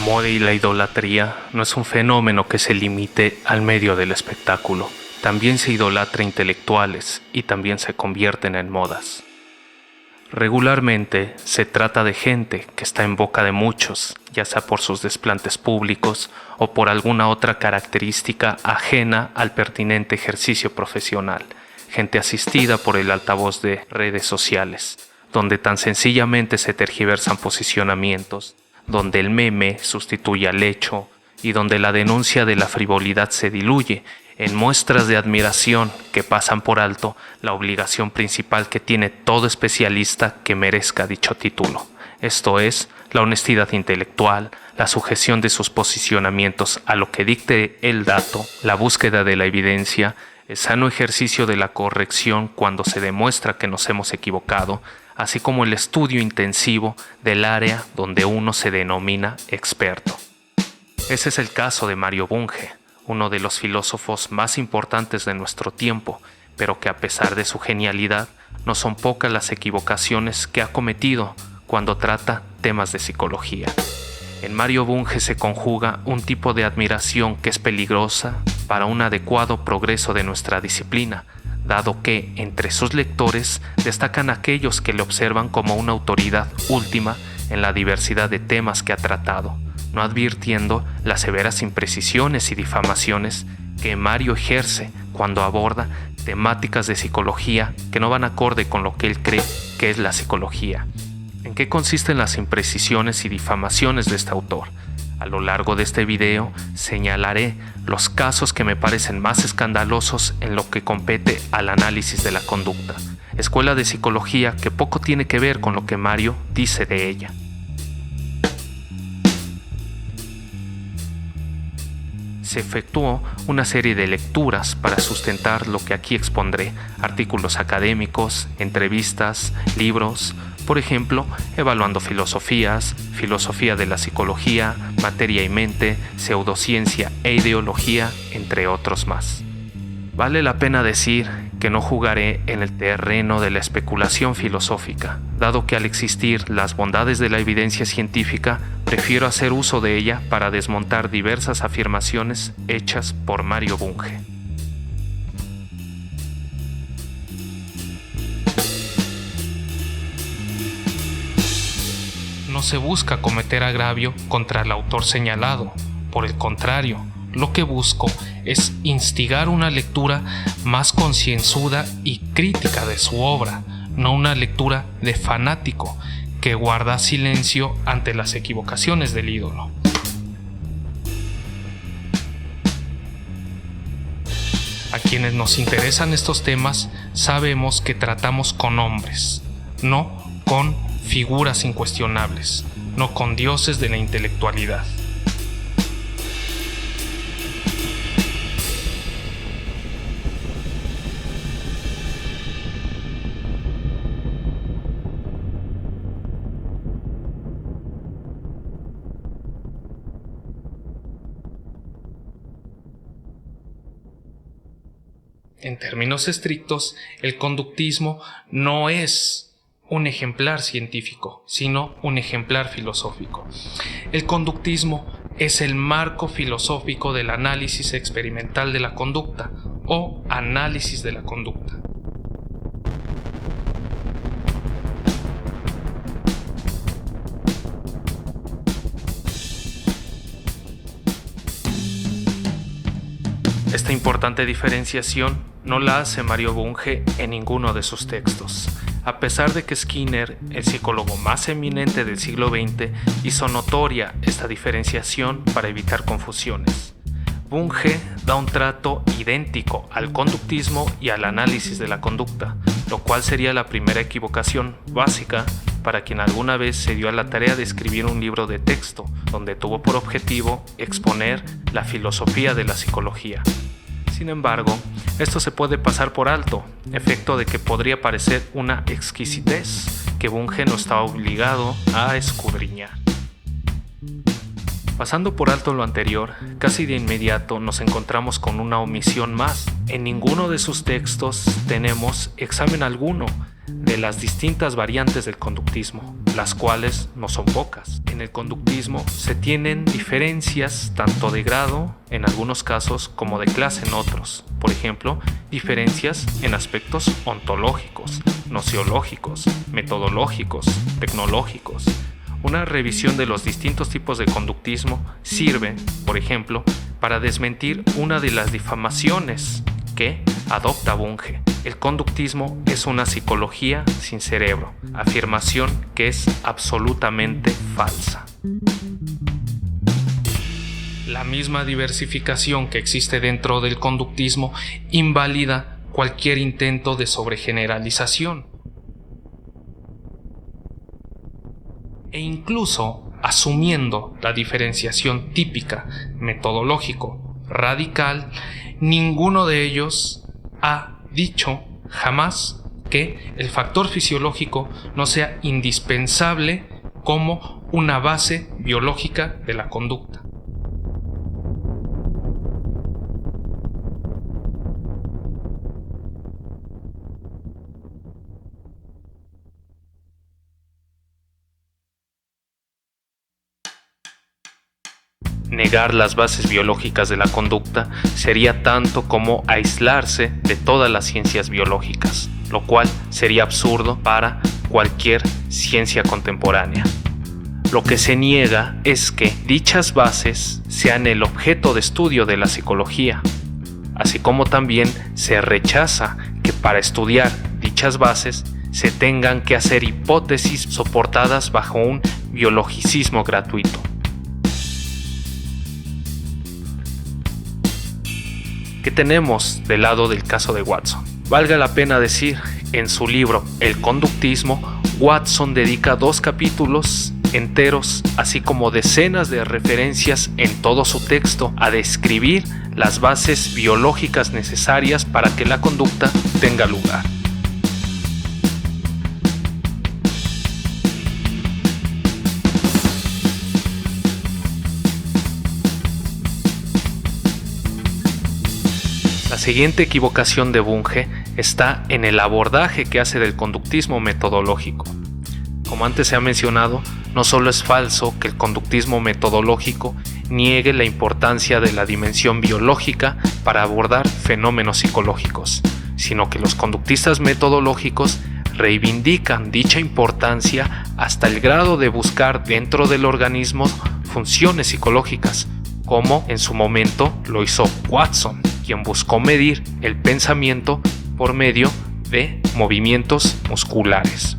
amor y la idolatría no es un fenómeno que se limite al medio del espectáculo. También se idolatra intelectuales y también se convierten en modas. Regularmente se trata de gente que está en boca de muchos, ya sea por sus desplantes públicos o por alguna otra característica ajena al pertinente ejercicio profesional, gente asistida por el altavoz de redes sociales, donde tan sencillamente se tergiversan posicionamientos, donde el meme sustituye al hecho y donde la denuncia de la frivolidad se diluye en muestras de admiración que pasan por alto la obligación principal que tiene todo especialista que merezca dicho título, esto es, la honestidad intelectual, la sujeción de sus posicionamientos a lo que dicte el dato, la búsqueda de la evidencia, el sano ejercicio de la corrección cuando se demuestra que nos hemos equivocado, así como el estudio intensivo del área donde uno se denomina experto. Ese es el caso de Mario Bunge, uno de los filósofos más importantes de nuestro tiempo, pero que a pesar de su genialidad, no son pocas las equivocaciones que ha cometido cuando trata temas de psicología. En Mario Bunge se conjuga un tipo de admiración que es peligrosa para un adecuado progreso de nuestra disciplina, dado que entre sus lectores destacan aquellos que le observan como una autoridad última en la diversidad de temas que ha tratado, no advirtiendo las severas imprecisiones y difamaciones que Mario ejerce cuando aborda temáticas de psicología que no van acorde con lo que él cree que es la psicología. ¿En qué consisten las imprecisiones y difamaciones de este autor? A lo largo de este video señalaré los casos que me parecen más escandalosos en lo que compete al análisis de la conducta, escuela de psicología que poco tiene que ver con lo que Mario dice de ella. Se efectuó una serie de lecturas para sustentar lo que aquí expondré, artículos académicos, entrevistas, libros, por ejemplo, evaluando filosofías, filosofía de la psicología, materia y mente, pseudociencia e ideología, entre otros más. Vale la pena decir que no jugaré en el terreno de la especulación filosófica, dado que al existir las bondades de la evidencia científica, prefiero hacer uso de ella para desmontar diversas afirmaciones hechas por Mario Bunge. No se busca cometer agravio contra el autor señalado. Por el contrario, lo que busco es instigar una lectura más concienzuda y crítica de su obra, no una lectura de fanático que guarda silencio ante las equivocaciones del ídolo. A quienes nos interesan estos temas sabemos que tratamos con hombres, no con figuras incuestionables, no con dioses de la intelectualidad. En términos estrictos, el conductismo no es un ejemplar científico, sino un ejemplar filosófico. El conductismo es el marco filosófico del análisis experimental de la conducta o análisis de la conducta. Esta importante diferenciación no la hace Mario Bunge en ninguno de sus textos, a pesar de que Skinner, el psicólogo más eminente del siglo XX, hizo notoria esta diferenciación para evitar confusiones. Bunge da un trato idéntico al conductismo y al análisis de la conducta, lo cual sería la primera equivocación básica para quien alguna vez se dio a la tarea de escribir un libro de texto donde tuvo por objetivo exponer la filosofía de la psicología. Sin embargo, esto se puede pasar por alto, efecto de que podría parecer una exquisitez que Bunge no está obligado a escudriñar. Pasando por alto lo anterior, casi de inmediato nos encontramos con una omisión más. En ninguno de sus textos tenemos examen alguno de las distintas variantes del conductismo, las cuales no son pocas. En el conductismo se tienen diferencias tanto de grado en algunos casos como de clase en otros. Por ejemplo, diferencias en aspectos ontológicos, nociológicos, metodológicos, tecnológicos. Una revisión de los distintos tipos de conductismo sirve, por ejemplo, para desmentir una de las difamaciones que adopta Bunge. El conductismo es una psicología sin cerebro, afirmación que es absolutamente falsa. La misma diversificación que existe dentro del conductismo invalida cualquier intento de sobregeneralización. E incluso asumiendo la diferenciación típica, metodológico, radical, ninguno de ellos ha dicho jamás que el factor fisiológico no sea indispensable como una base biológica de la conducta. Negar las bases biológicas de la conducta sería tanto como aislarse de todas las ciencias biológicas, lo cual sería absurdo para cualquier ciencia contemporánea. Lo que se niega es que dichas bases sean el objeto de estudio de la psicología, así como también se rechaza que para estudiar dichas bases se tengan que hacer hipótesis soportadas bajo un biologicismo gratuito. ¿Qué tenemos del lado del caso de Watson? Valga la pena decir, en su libro El conductismo, Watson dedica 2 capítulos enteros, así como decenas de referencias en todo su texto, a describir las bases biológicas necesarias para que la conducta tenga lugar. La siguiente equivocación de Bunge está en el abordaje que hace del conductismo metodológico. Como antes se ha mencionado, no solo es falso que el conductismo metodológico niegue la importancia de la dimensión biológica para abordar fenómenos psicológicos, sino que los conductistas metodológicos reivindican dicha importancia hasta el grado de buscar dentro del organismo funciones psicológicas, como en su momento lo hizo Watson, quien buscó medir el pensamiento por medio de movimientos musculares.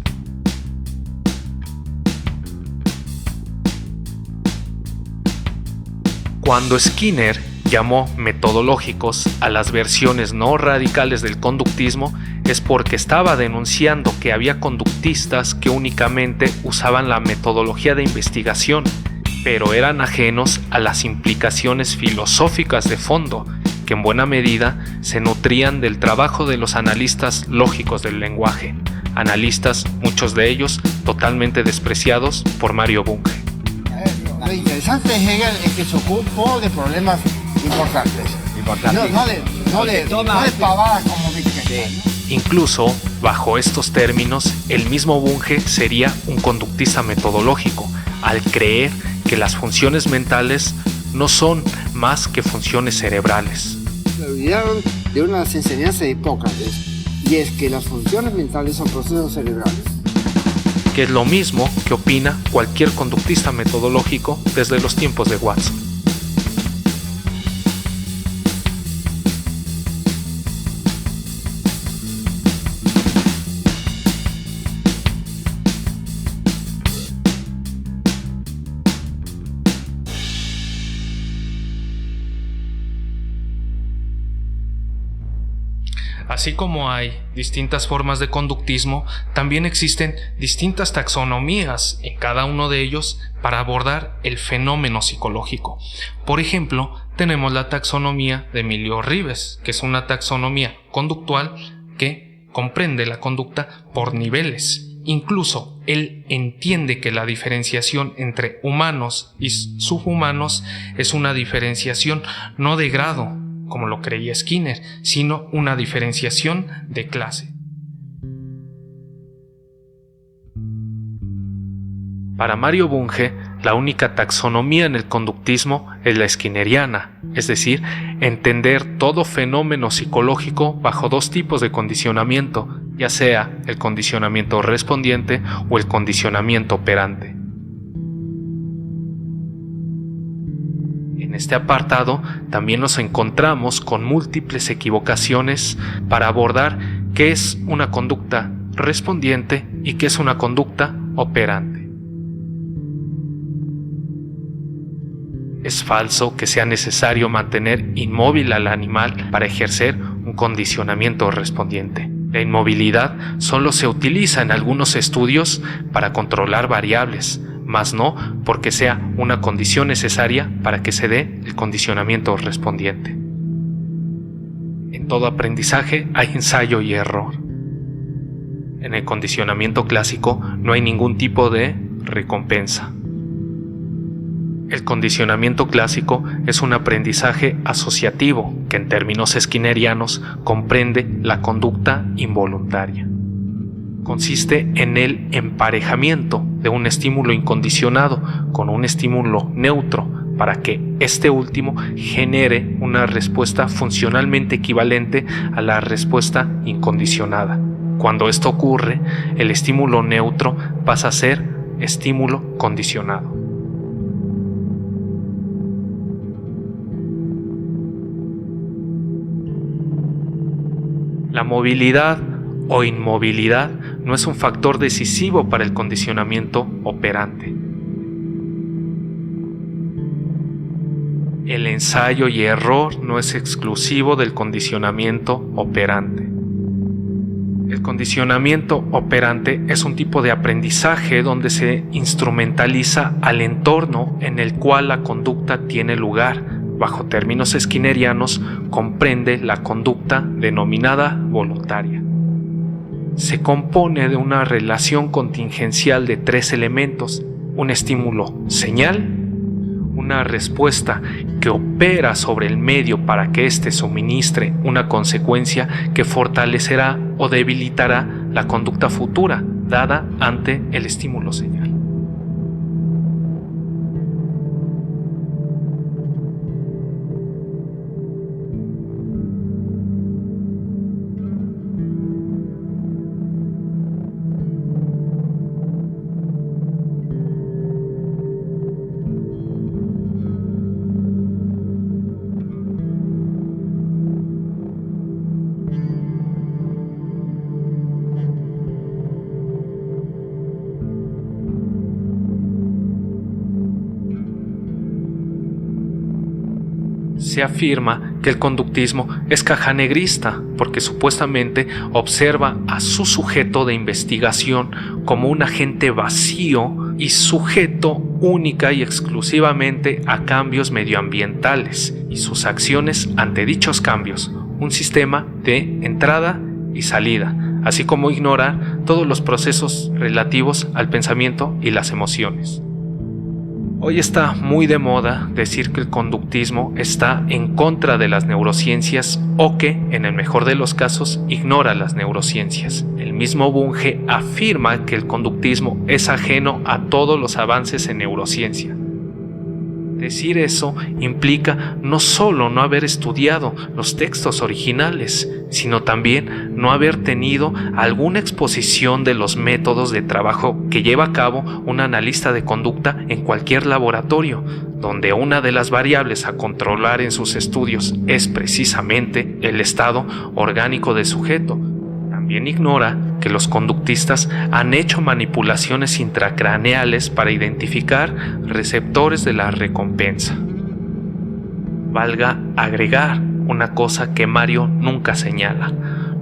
Cuando Skinner llamó metodológicos a las versiones no radicales del conductismo, es porque estaba denunciando que había conductistas que únicamente usaban la metodología de investigación, pero eran ajenos a las implicaciones filosóficas de fondo, que en buena medida se nutrían del trabajo de los analistas lógicos del lenguaje, analistas, muchos de ellos totalmente despreciados por Mario Bunge. Lo interesante de Hegel es que se ocupó de problemas importantes. No de pavadas como Wittgenstein. Incluso, bajo estos términos, el mismo Bunge sería un conductista metodológico, al creer que las funciones mentales no son más que funciones cerebrales. Se olvidaron de una de las enseñanzas de Hipócrates, y es que las funciones mentales son procesos cerebrales. Que es lo mismo que opina cualquier conductista metodológico desde los tiempos de Watson. Así como hay distintas formas de conductismo, también existen distintas taxonomías en cada uno de ellos para abordar el fenómeno psicológico. Por ejemplo, tenemos la taxonomía de Emilio Ribes, que es una taxonomía conductual que comprende la conducta por niveles. Incluso él entiende que la diferenciación entre humanos y subhumanos es una diferenciación no de grado, como lo creía Skinner, sino una diferenciación de clase. Para Mario Bunge, la única taxonomía en el conductismo es la skinneriana, es decir, entender todo fenómeno psicológico bajo dos tipos de condicionamiento, ya sea el condicionamiento respondiente o el condicionamiento operante. En este apartado también nos encontramos con múltiples equivocaciones para abordar qué es una conducta respondiente y qué es una conducta operante. Es falso que sea necesario mantener inmóvil al animal para ejercer un condicionamiento respondiente. La inmovilidad solo se utiliza en algunos estudios para controlar variables, mas no porque sea una condición necesaria para que se dé el condicionamiento respondiente. En todo aprendizaje hay ensayo y error. En el condicionamiento clásico no hay ningún tipo de recompensa. El condicionamiento clásico es un aprendizaje asociativo que en términos skinnerianos comprende la conducta involuntaria. Consiste en el emparejamiento de un estímulo incondicionado con un estímulo neutro para que este último genere una respuesta funcionalmente equivalente a la respuesta incondicionada. Cuando esto ocurre, el estímulo neutro pasa a ser estímulo condicionado. La movilidad o inmovilidad no es un factor decisivo para el condicionamiento operante. El ensayo y error no es exclusivo del condicionamiento operante. El condicionamiento operante es un tipo de aprendizaje donde se instrumentaliza al entorno en el cual la conducta tiene lugar. Bajo términos skinnerianos, comprende la conducta denominada voluntaria. Se compone de una relación contingencial de tres elementos: un estímulo señal, una respuesta que opera sobre el medio para que éste suministre una consecuencia que fortalecerá o debilitará la conducta futura dada ante el estímulo señal. Se afirma que el conductismo es cajanegrista porque supuestamente observa a su sujeto de investigación como un agente vacío y sujeto única y exclusivamente a cambios medioambientales y sus acciones ante dichos cambios, un sistema de entrada y salida, así como ignorar todos los procesos relativos al pensamiento y las emociones. Hoy está muy de moda decir que el conductismo está en contra de las neurociencias o que, en el mejor de los casos, ignora las neurociencias. El mismo Bunge afirma que el conductismo es ajeno a todos los avances en neurociencia. Decir eso implica no solo no haber estudiado los textos originales, sino también no haber tenido alguna exposición de los métodos de trabajo que lleva a cabo un analista de conducta en cualquier laboratorio, donde una de las variables a controlar en sus estudios es precisamente el estado orgánico del sujeto. También ignora que los conductistas han hecho manipulaciones intracraneales para identificar receptores de la recompensa. Valga agregar una cosa que Mario nunca señala: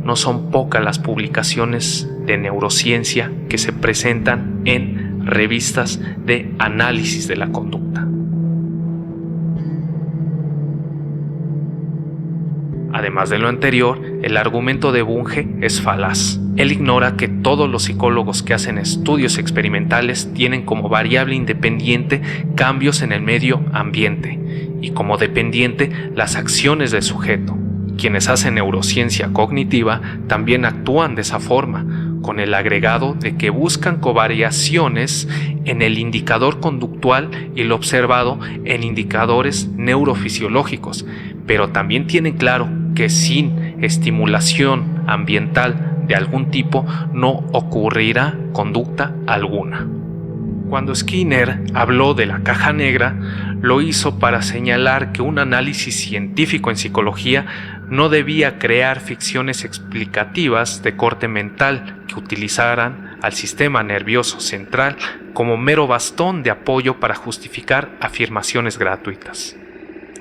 no son pocas las publicaciones de neurociencia que se presentan en revistas de análisis de la conducta. Además de lo anterior, el argumento de Bunge es falaz. Él ignora que todos los psicólogos que hacen estudios experimentales tienen como variable independiente cambios en el medio ambiente y como dependiente las acciones del sujeto. Quienes hacen neurociencia cognitiva también actúan de esa forma, con el agregado de que buscan covariaciones en el indicador conductual y lo observado en indicadores neurofisiológicos, pero también tienen claro que sin estimulación ambiental de algún tipo no ocurrirá conducta alguna. Cuando Skinner habló de la caja negra, lo hizo para señalar que un análisis científico en psicología no debía crear ficciones explicativas de corte mental que utilizaran al sistema nervioso central como mero bastón de apoyo para justificar afirmaciones gratuitas.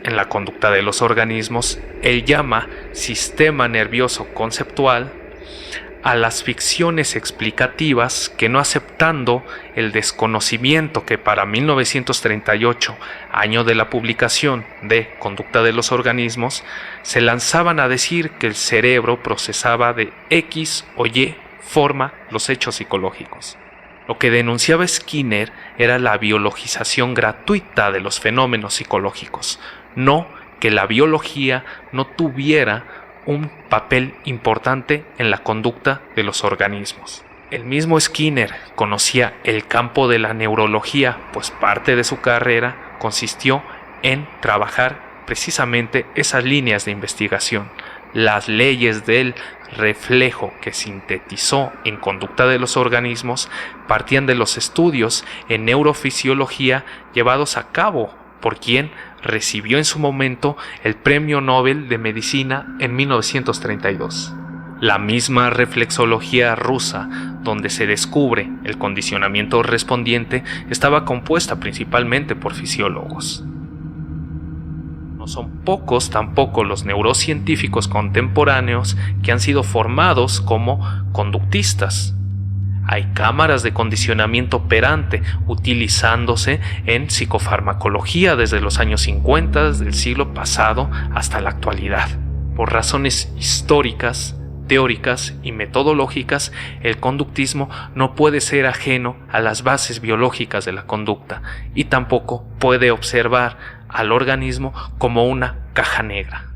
En la conducta de los organismos, él llama sistema nervioso conceptual a las ficciones explicativas que, no aceptando el desconocimiento que para 1938, año de la publicación de Conducta de los organismos, se lanzaban a decir que el cerebro procesaba de X o Y forma los hechos psicológicos. Lo que denunciaba Skinner era la biologización gratuita de los fenómenos psicológicos, no que la biología no tuviera un papel importante en la conducta de los organismos. El mismo Skinner conocía el campo de la neurología, pues parte de su carrera consistió en trabajar precisamente esas líneas de investigación. Las leyes del reflejo que sintetizó en Conducta de los organismos partían de los estudios en neurofisiología llevados a cabo por quien recibió en su momento el Premio Nobel de Medicina en 1932. La misma reflexología rusa, donde se descubre el condicionamiento respondiente, estaba compuesta principalmente por fisiólogos. No son pocos tampoco los neurocientíficos contemporáneos que han sido formados como conductistas. Hay cámaras de condicionamiento operante utilizándose en psicofarmacología desde los años 50 del siglo pasado hasta la actualidad. Por razones históricas, teóricas y metodológicas, el conductismo no puede ser ajeno a las bases biológicas de la conducta y tampoco puede observar al organismo como una caja negra.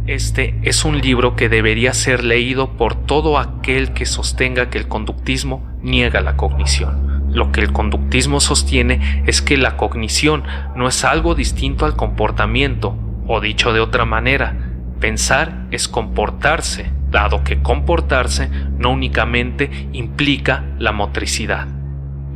Este es un libro que debería ser leído por todo aquel que sostenga que el conductismo niega la cognición. Lo que el conductismo sostiene es que la cognición no es algo distinto al comportamiento, o dicho de otra manera, pensar es comportarse, dado que comportarse no únicamente implica la motricidad.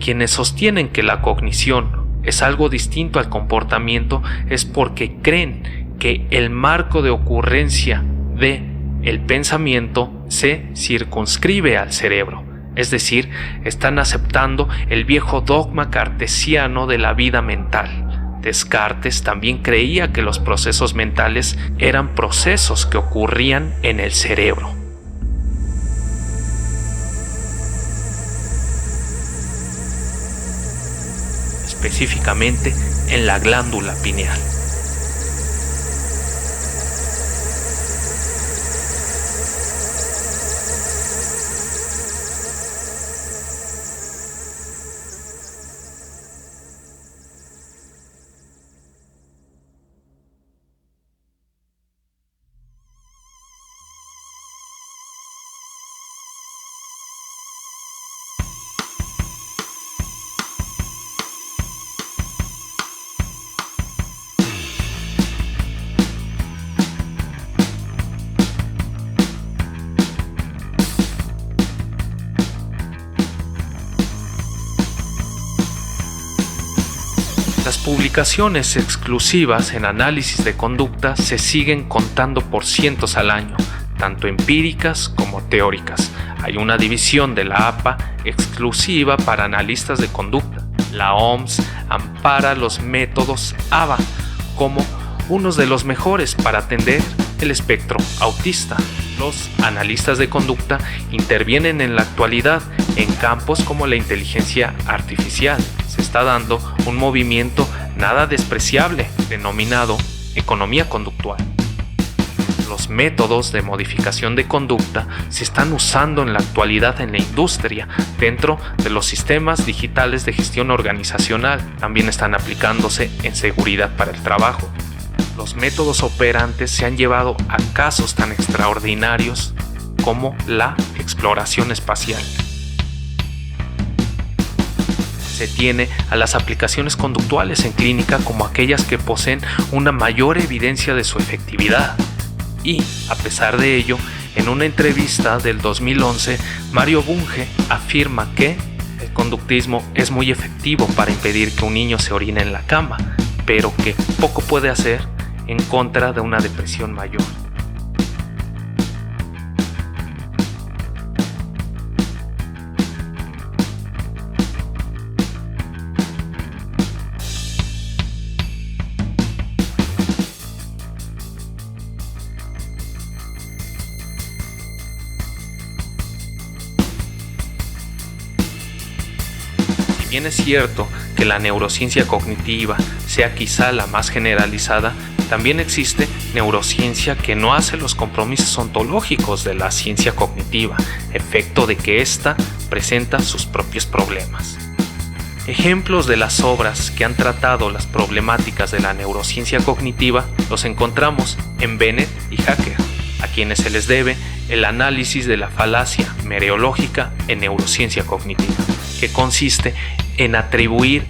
Quienes sostienen que la cognición es algo distinto al comportamiento es porque creen que el marco de ocurrencia de el pensamiento se circunscribe al cerebro, es decir, están aceptando el viejo dogma cartesiano de la vida mental. Descartes también creía que los procesos mentales eran procesos que ocurrían en el cerebro. Específicamente en la glándula pineal. Las publicaciones exclusivas en análisis de conducta se siguen contando por cientos al año, tanto empíricas como teóricas. Hay una división de la APA exclusiva para analistas de conducta. La OMS ampara los métodos ABA como unos de los mejores para atender el espectro autista. Los analistas de conducta intervienen en la actualidad en campos como la inteligencia artificial. Se está dando un movimiento nada despreciable denominado economía conductual. Los métodos de modificación de conducta se están usando en la actualidad en la industria, dentro de los sistemas digitales de gestión organizacional. También están aplicándose en seguridad para el trabajo. los métodos operantes se han llevado a casos tan extraordinarios como la exploración espacial. Se tiene a las aplicaciones conductuales en clínica como aquellas que poseen una mayor evidencia de su efectividad. Y, a pesar de ello, en una entrevista del 2011, Mario Bunge afirma que el conductismo es muy efectivo para impedir que un niño se orine en la cama, pero que poco puede hacer en contra de una depresión mayor. Si bien es cierto que la neurociencia cognitiva sea quizá la más generalizada, también existe neurociencia que no hace los compromisos ontológicos de la ciencia cognitiva, efecto de que ésta presenta sus propios problemas. Ejemplos de las obras que han tratado las problemáticas de la neurociencia cognitiva los encontramos en Bennett y Hacker, a quienes se les debe el análisis de la falacia mereológica en neurociencia cognitiva, que consiste en atribuir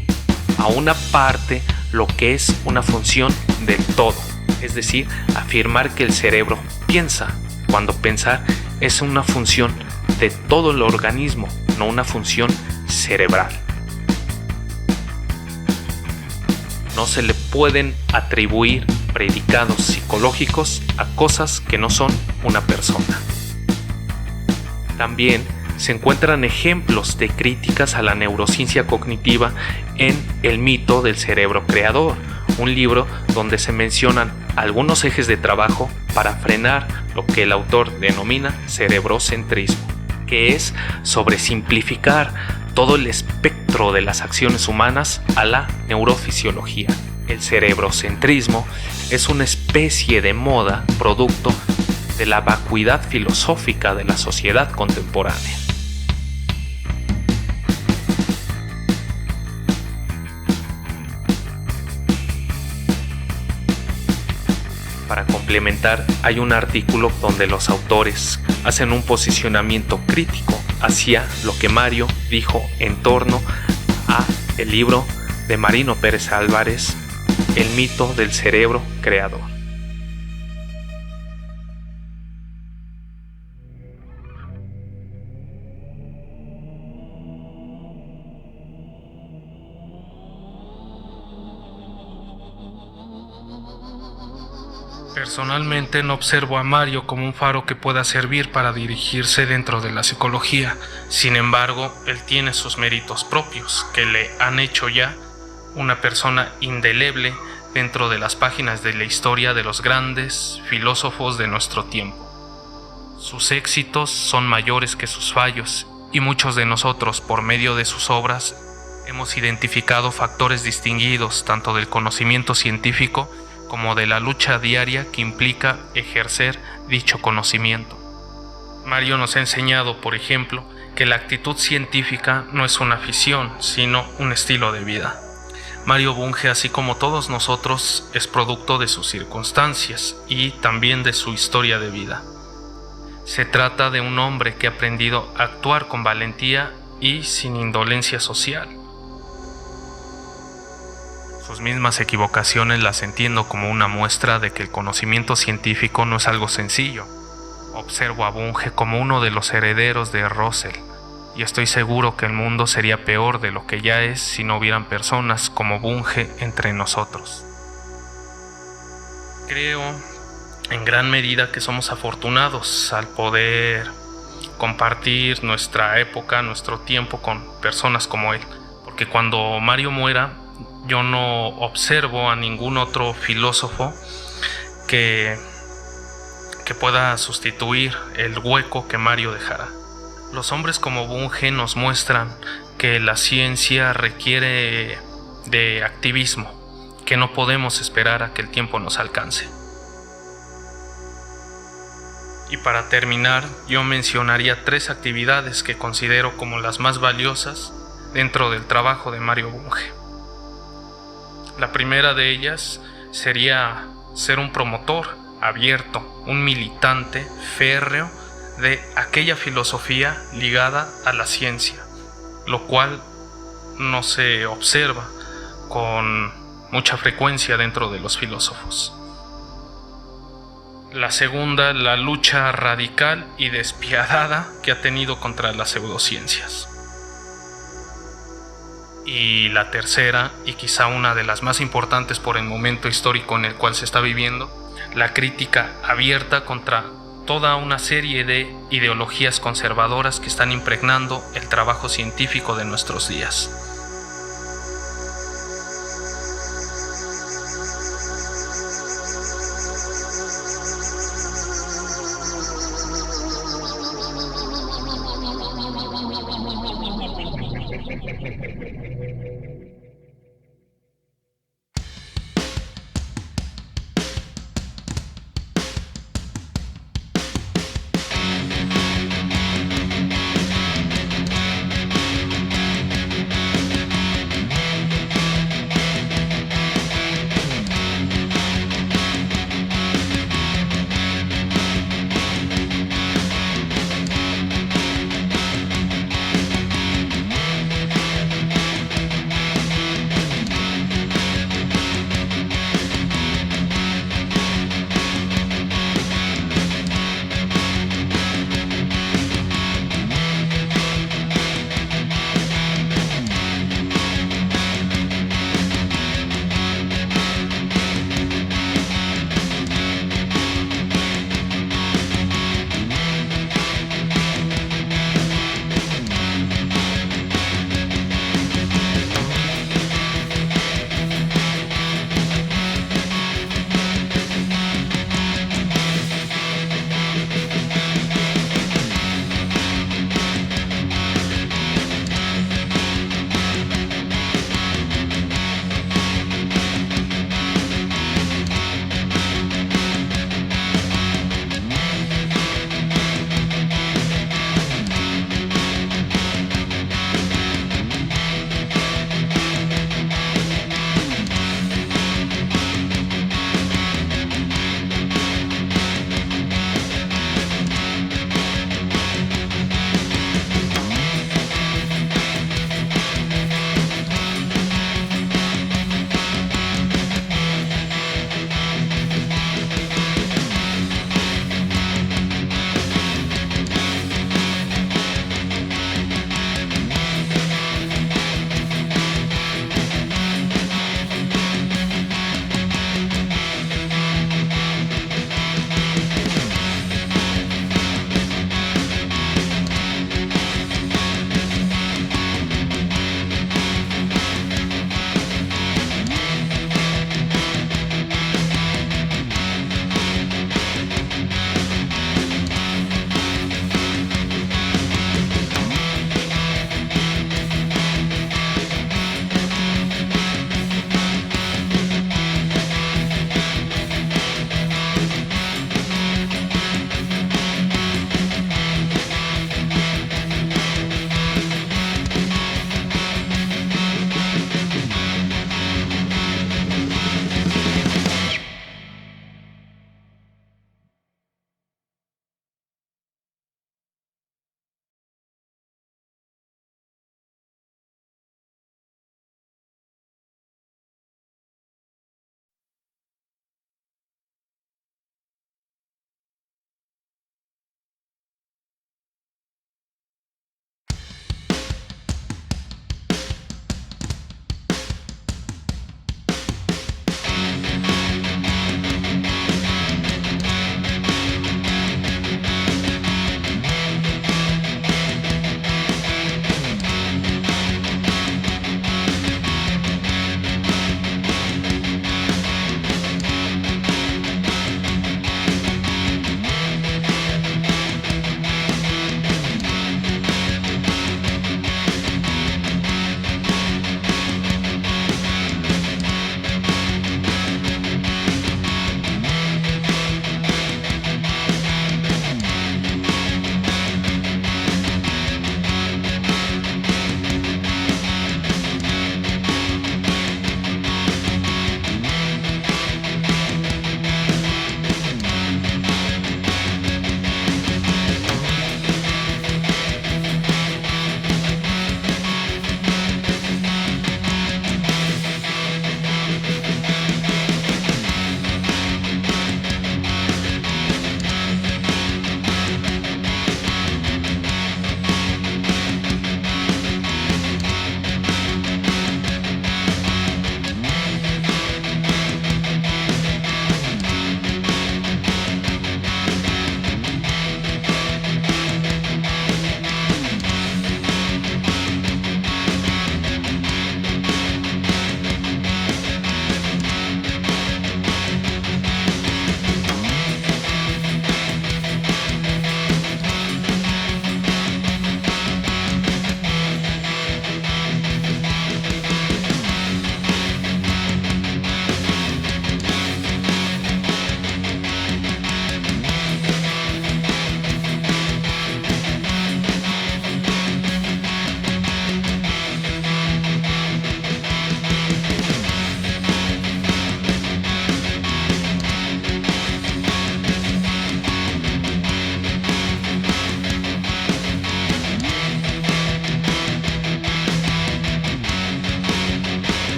a una parte lo que es una función del todo, es decir, afirmar que el cerebro piensa, cuando pensar es una función de todo el organismo, no una función cerebral. No se le pueden atribuir predicados psicológicos a cosas que no son una persona. También se encuentran ejemplos de críticas a la neurociencia cognitiva en El mito del cerebro creador, un libro donde se mencionan algunos ejes de trabajo para frenar lo que el autor denomina cerebrocentrismo, que es sobresimplificar todo el espectro de las acciones humanas a la neurofisiología. El cerebrocentrismo es una especie de moda producto de la vacuidad filosófica de la sociedad contemporánea. Para complementar, hay un artículo donde los autores hacen un posicionamiento crítico hacia lo que Mario dijo en torno a el libro de Marino Pérez Álvarez, El mito del cerebro creador. Personalmente no observo a Mario como un faro que pueda servir para dirigirse dentro de la psicología. Sin embargo, él tiene sus méritos propios, que le han hecho ya una persona indeleble dentro de las páginas de la historia de los grandes filósofos de nuestro tiempo. Sus éxitos son mayores que sus fallos, y muchos de nosotros, por medio de sus obras, hemos identificado factores distinguidos tanto del conocimiento científico como de la lucha diaria que implica ejercer dicho conocimiento. Mario nos ha enseñado, por ejemplo, que la actitud científica no es una afición, sino un estilo de vida. Mario Bunge, así como todos nosotros, es producto de sus circunstancias y también de su historia de vida. Se trata de un hombre que ha aprendido a actuar con valentía y sin indolencia social. Sus mismas equivocaciones las entiendo como una muestra de que el conocimiento científico no es algo sencillo. Observo a Bunge como uno de los herederos de Russell, y estoy seguro que el mundo sería peor de lo que ya es si no hubieran personas como Bunge entre nosotros. Creo en gran medida que somos afortunados al poder compartir nuestra época, nuestro tiempo con personas como él, porque cuando Mario muera, yo no observo a ningún otro filósofo que pueda sustituir el hueco que Mario dejará. Los hombres como Bunge nos muestran que la ciencia requiere de activismo, que no podemos esperar a que el tiempo nos alcance. Y para terminar, yo mencionaría 3 actividades que considero como las más valiosas dentro del trabajo de Mario Bunge. La primera de ellas sería ser un promotor abierto, un militante férreo de aquella filosofía ligada a la ciencia, lo cual no se observa con mucha frecuencia dentro de los filósofos. La segunda, la lucha radical y despiadada que ha tenido contra las pseudociencias. Y la tercera, y quizá una de las más importantes por el momento histórico en el cual se está viviendo, la crítica abierta contra toda una serie de ideologías conservadoras que están impregnando el trabajo científico de nuestros días.